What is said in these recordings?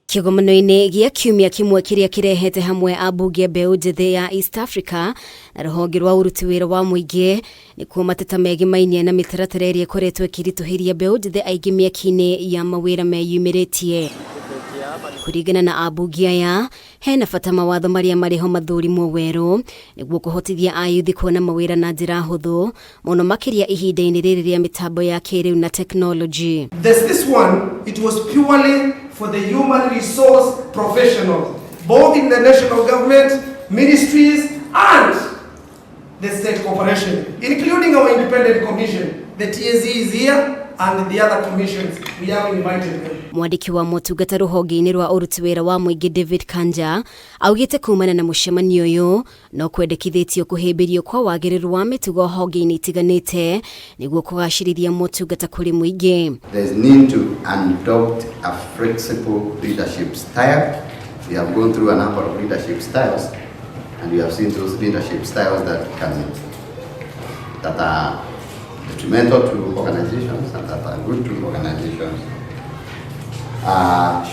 Kigomano-ini gia kiumia kimwe kiria kirehete hamwe ambunge MBEU njĩthĩ ya East Africa na rũhonge rwa ũruti wĩra wa mũingĩ nĩkuo mateta megimainie na mĩtaratara ĩrĩa ĩkoretwo ĩkĩritũhĩria MBEU njĩthĩ aingĩ mĩaka-inĩ ya mawĩra meyumĩrĩtie. Kũringana na ambunge aya, hena bata mawatho marĩa marĩho mathurimwo werũ nĩguo kũhotithia ayuthi kuona mawĩra na njĩra hũthũ mũno makĩria ihinda-inĩ rĩrĩ rĩa mĩtambo ya kĩrĩu na technology. This one, it was purely for the human resource professionals, both in the national government, ministries, and the state corporation, including our independent commission. The TSE is here, and the other commissions, we have invited them. Mwandiki wa motungata rũhonge-inĩ rwa ũruti wĩra wa mũingĩ David Kanja augĩte kumana na mũcemanio ũyũ no kwendekithĩtio kũhĩmbĩrio kwa wagĩrĩru wa mĩtugo honge-inĩ itiganĩte nĩguo kũgacĩrithia motungata kũrĩ mũingĩ. There's need to adopt a flexible leadership style. We have gone through a number of leadership styles, and we have seen those leadership styles that are detrimental to organizations and that are good to organizations.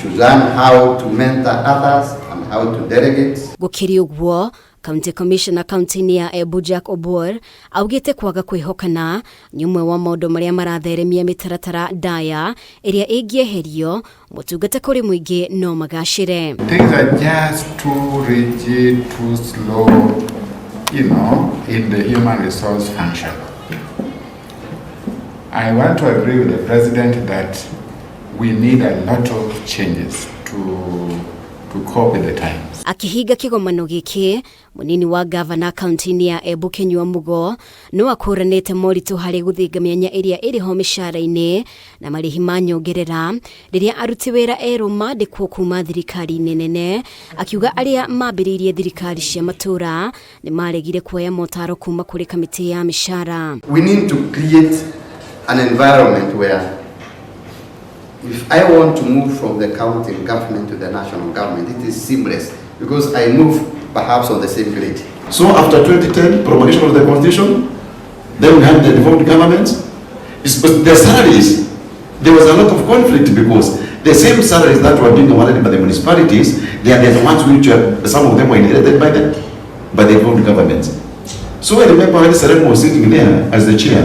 Should learn how to mentor others and how to delegate. Gũkĩrĩ ũguo, County Commissioner kaunti-inĩ ya Embu Jack Obor augĩte kwaga kwĩhokana nĩ ũmwe wa maũndũ marĩa maratheremia mĩtaratara ndaya ĩrĩa ĩngĩeherio motungata kũrĩ mũingĩ no magacĩre. Things are just too rigid, too slow, in the human resource function. I want to agree with the President that we need a lot of changes to cope with the times. Akihiga kigomano gĩkĩ, mũnini wa governor kaunti-inĩ ya Embu Kenyua Mugo no akũranĩte moritũ harĩ gũthinga mĩanya ĩrĩa ĩrĩho mĩcara-inĩ na marĩhi ma nyongerera rĩrĩa aruti wĩra erũ mandĩkwo kuma thirikari-inĩ nene, akiuga arĩa mambĩrĩirie thirikari cia matũra nĩ maregire kuoya motaro kuma kũrĩ kamĩtĩ ya mĩcara. We need to create an environment where if I want to move from the county government to the national government, it is seamless because I move perhaps on the same grade. So after 2010, promulgation of the constitution, then we had the devolved governments. But the salaries, there was a lot of conflict because the same salaries that were being awarded by the municipalities, they are the ones which some of them were inherited by the devolved governments. So I remember when Serem was sitting there as the chair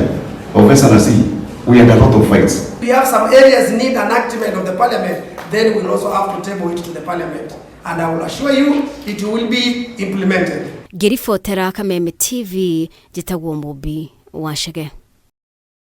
of SNRC, we had a lot of fights. We have some areas need enactment of the parliament, then we'll also have to table it to the parliament. And I will assure you, it will be implemented. Ngĩribotera Kameme TV, njĩtagwo Mũmbi Wachage.